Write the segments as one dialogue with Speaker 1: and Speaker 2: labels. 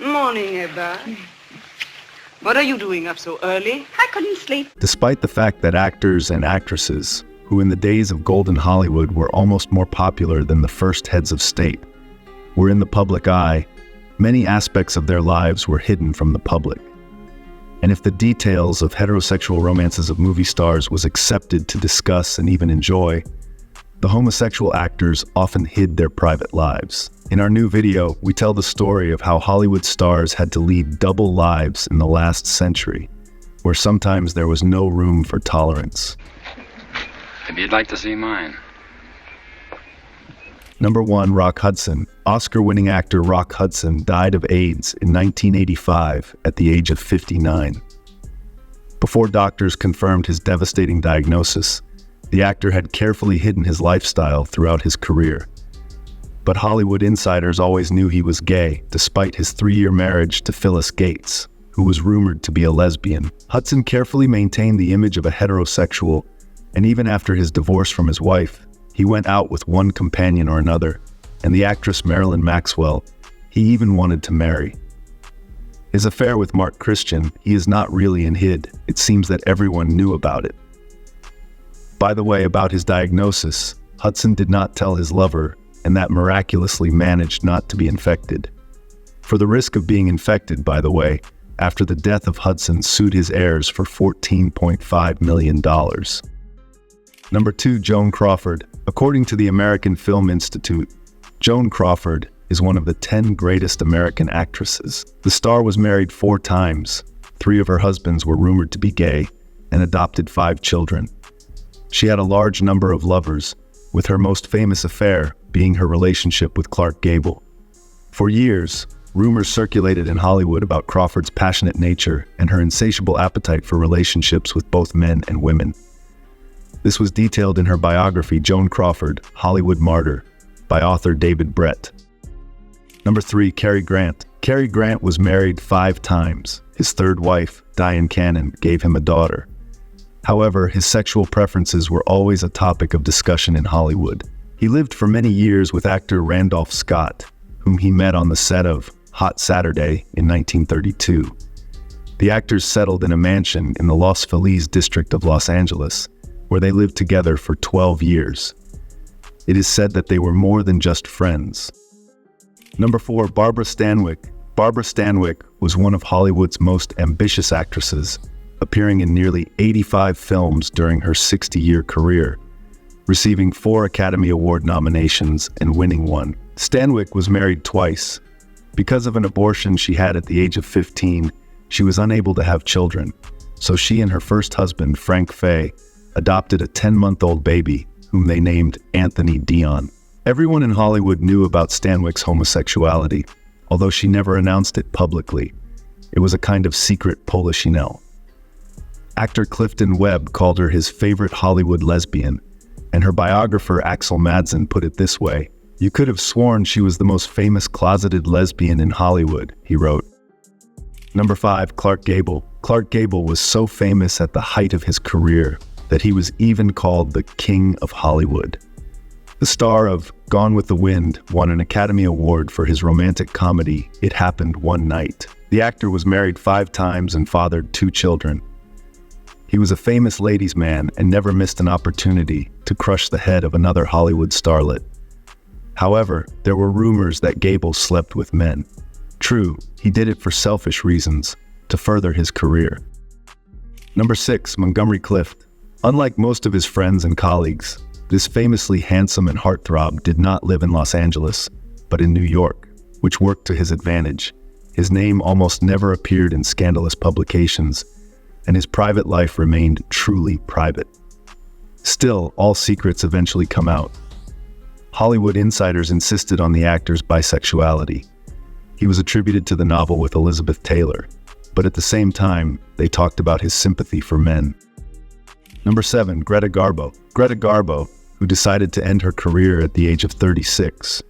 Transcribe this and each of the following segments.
Speaker 1: Morning, Ebba. What are you doing up so early?
Speaker 2: I couldn't sleep.
Speaker 3: Despite the fact that actors and actresses, who in the days of golden Hollywood were almost more popular than the first heads of state, were in the public eye, many aspects of their lives were hidden from the public. And if the details of heterosexual romances of movie stars was accepted to discuss and even enjoy, the homosexual actors often hid their private lives. In our new video, we tell the story of how Hollywood stars had to lead double lives in the last century, where sometimes there was no room for tolerance.
Speaker 4: Maybe you'd like to see mine.
Speaker 3: Number 1, Rock Hudson. Oscar-winning actor Rock Hudson died of AIDS in 1985 at the age of 59. Before doctors confirmed his devastating diagnosis, the actor had carefully hidden his lifestyle throughout his career. But Hollywood insiders always knew he was gay, despite his 3-year marriage to Phyllis Gates, who was rumored to be a lesbian. Hudson carefully maintained the image of a heterosexual, and even after his divorce from his wife, he went out with one companion or another, and the actress Marilyn Maxwell, he even wanted to marry. His affair with Mark Christian, he is not really in hid. It seems that everyone knew about it. By the way, about his diagnosis, Hudson did not tell his lover, and that miraculously managed not to be infected. For the risk of being infected, by the way, after the death of Hudson sued his heirs for $14.5 million. Number 2, Joan Crawford. According to the American Film Institute, Joan Crawford is one of the 10 greatest American actresses. The star was married 4 times. 3 of her husbands were rumored to be gay and adopted 5 children. She had a large number of lovers, with her most famous affair being her relationship with Clark Gable. For years, rumors circulated in Hollywood about Crawford's passionate nature and her insatiable appetite for relationships with both men and women. This was detailed in her biography, Joan Crawford, Hollywood Martyr, by author David Brett. Number 3, Cary Grant. Cary Grant was married 5 times. His 3rd wife, Diane Cannon, gave him a daughter. However, his sexual preferences were always a topic of discussion in Hollywood. He lived for many years with actor Randolph Scott, whom he met on the set of Hot Saturday in 1932. The actors settled in a mansion in the Los Feliz district of Los Angeles, where they lived together for 12 years. It is said that they were more than just friends. Number 4, Barbara Stanwyck. Barbara Stanwyck was one of Hollywood's most ambitious actresses, appearing in nearly 85 films during her 60-year career, receiving 4 Academy Award nominations and winning 1. Stanwyck was married twice. Because of an abortion she had at the age of 15, she was unable to have children, so she and her first husband, Frank Fay, adopted a 10-month-old baby, whom they named Anthony Dion. Everyone in Hollywood knew about Stanwyck's homosexuality, although she never announced it publicly. It was a kind of secret polichinelle. Actor Clifton Webb called her his favorite Hollywood lesbian, and her biographer Axel Madsen put it this way: "You could have sworn she was the most famous closeted lesbian in Hollywood," he wrote. Number 5, Clark Gable. Clark Gable was so famous at the height of his career that he was even called the King of Hollywood. The star of Gone with the Wind won an Academy Award for his romantic comedy, It Happened One Night. The actor was married 5 times and fathered 2 children. He was a famous ladies' man and never missed an opportunity to crush the head of another Hollywood starlet. However, there were rumors that Gable slept with men. True, he did it for selfish reasons, to further his career. Number 6, Montgomery Clift. Unlike most of his friends and colleagues, this famously handsome and heartthrob did not live in Los Angeles, but in New York, which worked to his advantage. His name almost never appeared in scandalous publications, and his private life remained truly private. Still, all secrets eventually come out. Hollywood insiders insisted on the actor's bisexuality. He was attributed to the novel with Elizabeth Taylor, but at the same time, they talked about his sympathy for men. Number 7, Greta Garbo. Greta Garbo, who decided to end her career at the age of 36,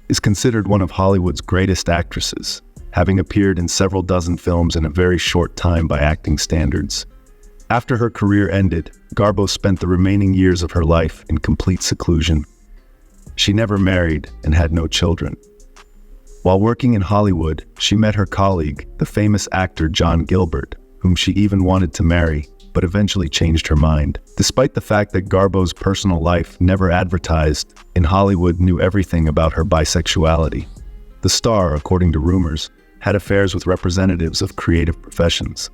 Speaker 3: is considered one of Hollywood's greatest actresses, having appeared in several dozen films in a very short time by acting standards. After her career ended, Garbo spent the remaining years of her life in complete seclusion. She never married and had no children. While working in Hollywood, she met her colleague, the famous actor John Gilbert, whom she even wanted to marry, but eventually changed her mind. Despite the fact that Garbo's personal life, never advertised, in Hollywood knew everything about her bisexuality. The star, according to rumors, had affairs with representatives of creative professions: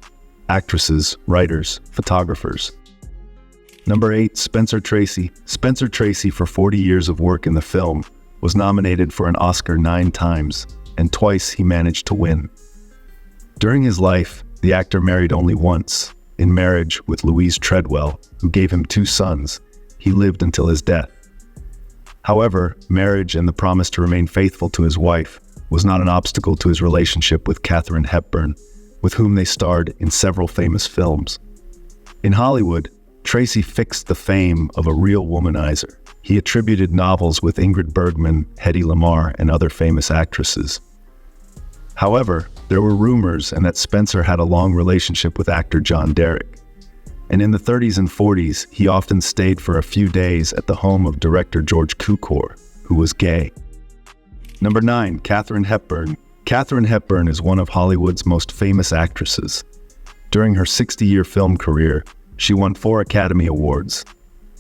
Speaker 3: actresses, writers, photographers. Number 8, Spencer Tracy. Spencer Tracy, for 40 years of work in the film, was nominated for an Oscar 9 times, and twice he managed to win. During his life, the actor married only once. In marriage with Louise Treadwell, who gave him 2 sons, he lived until his death. However, marriage and the promise to remain faithful to his wife was not an obstacle to his relationship with Katharine Hepburn, with whom they starred in several famous films. In Hollywood, Tracy fixed the fame of a real womanizer. He attributed novels with Ingrid Bergman, Hedy Lamarr, and other famous actresses. However, there were rumors and that Spencer had a long relationship with actor John Derek. And in the 30s and 40s, he often stayed for a few days at the home of director George Cukor, who was gay. Number 9, Katharine Hepburn. Katharine Hepburn is one of Hollywood's most famous actresses. During her 60-year film career, she won 4 Academy Awards.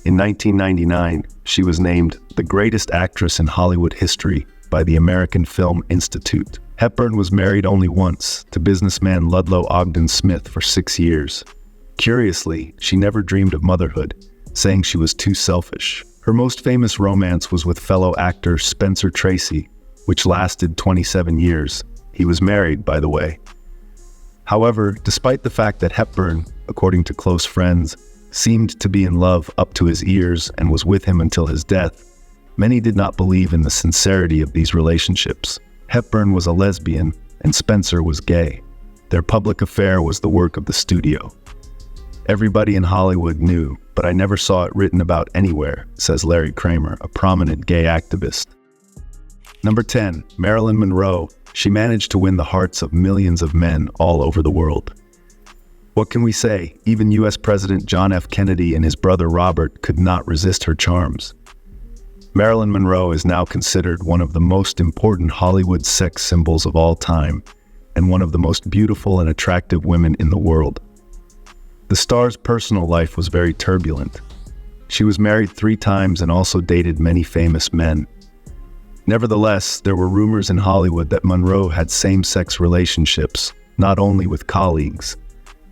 Speaker 3: In 1999, she was named the greatest actress in Hollywood history by the American Film Institute. Hepburn was married only once, to businessman Ludlow Ogden Smith, for 6 years. Curiously, she never dreamed of motherhood, saying she was too selfish. Her most famous romance was with fellow actor Spencer Tracy, which lasted 27 years. He was married, by the way. However, despite the fact that Hepburn, according to close friends, seemed to be in love up to his ears and was with him until his death, many did not believe in the sincerity of these relationships. Hepburn was a lesbian, and Spencer was gay. Their public affair was the work of the studio. Everybody in Hollywood knew, but I never saw it written about anywhere, says Larry Kramer, a prominent gay activist. Number 10, Marilyn Monroe. She managed to win the hearts of millions of men all over the world. What can we say? Even US President John F. Kennedy and his brother Robert could not resist her charms. Marilyn Monroe is now considered one of the most important Hollywood sex symbols of all time, and one of the most beautiful and attractive women in the world. The star's personal life was very turbulent. She was married 3 times and also dated many famous men. Nevertheless, there were rumors in Hollywood that Monroe had same-sex relationships, not only with colleagues.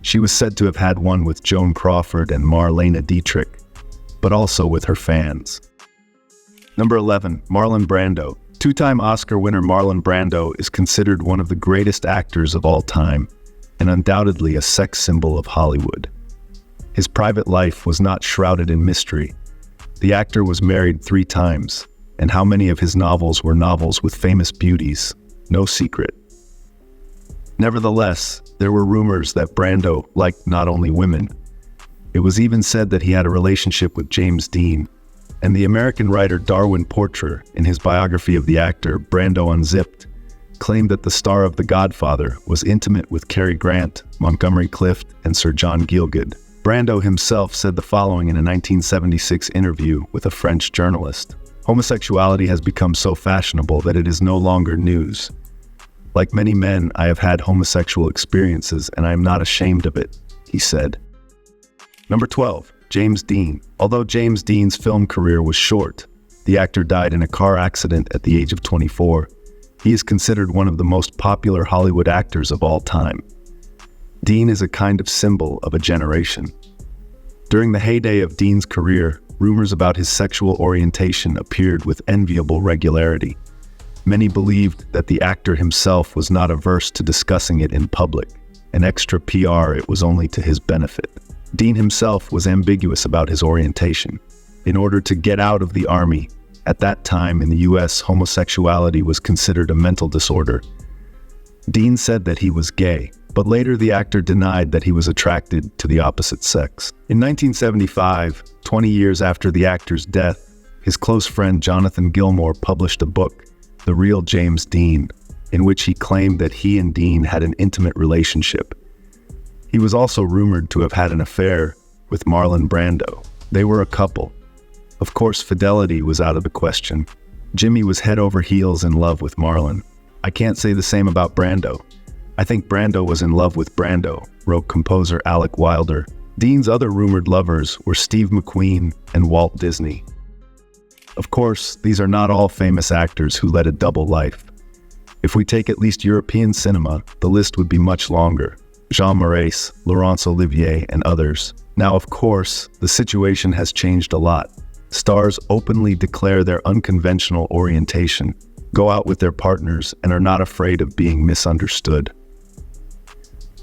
Speaker 3: She was said to have had one with Joan Crawford and Marlene Dietrich, but also with her fans. Number 11, Marlon Brando. 2-time Oscar winner Marlon Brando is considered one of the greatest actors of all time, and undoubtedly a sex symbol of Hollywood. His private life was not shrouded in mystery. The actor was married 3 times, and how many of his novels were novels with famous beauties? No secret. Nevertheless, there were rumors that Brando liked not only women. It was even said that he had a relationship with James Dean, and the American writer Darwin Porter, in his biography of the actor Brando Unzipped, claimed that the star of The Godfather was intimate with Cary Grant, Montgomery Clift, and Sir John Gielgud. Brando himself said the following in a 1976 interview with a French journalist: "Homosexuality has become so fashionable that it is no longer news. Like many men, I have had homosexual experiences, and I am not ashamed of it," he said. Number 12, James Dean. Although James Dean's film career was short, the actor died in a car accident at the age of 24. He is considered one of the most popular Hollywood actors of all time. Dean is a kind of symbol of a generation. During the heyday of Dean's career, rumors about his sexual orientation appeared with enviable regularity. Many believed that the actor himself was not averse to discussing it in public. An extra PR, it was only to his benefit. Dean himself was ambiguous about his orientation. In order to get out of the army, at that time in the US, homosexuality was considered a mental disorder. Dean said that he was gay, but later the actor denied that he was attracted to the opposite sex. In 1975, 20 years after the actor's death, his close friend Jonathan Gilmour published a book, The Real James Dean, in which he claimed that he and Dean had an intimate relationship. He was also rumored to have had an affair with Marlon Brando. They were a couple. Of course, fidelity was out of the question. Jimmy was head over heels in love with Marlon. I can't say the same about Brando. I think Brando was in love with Brando, wrote composer Alec Wilder. Dean's other rumored lovers were Steve McQueen and Walt Disney. Of course, these are not all famous actors who led a double life. If we take at least European cinema, the list would be much longer. Jean Marais, Laurence Olivier, and others. Now, of course, the situation has changed a lot. Stars openly declare their unconventional orientation, go out with their partners, and are not afraid of being misunderstood.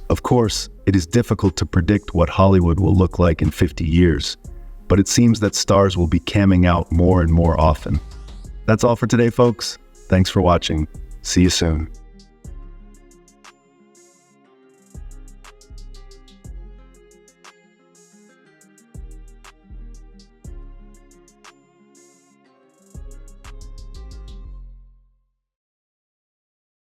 Speaker 3: Of course, it is difficult to predict what Hollywood will look like in 50 years, but it seems that stars will be camming out more and more often. That's all for today, folks. Thanks for watching. See you soon.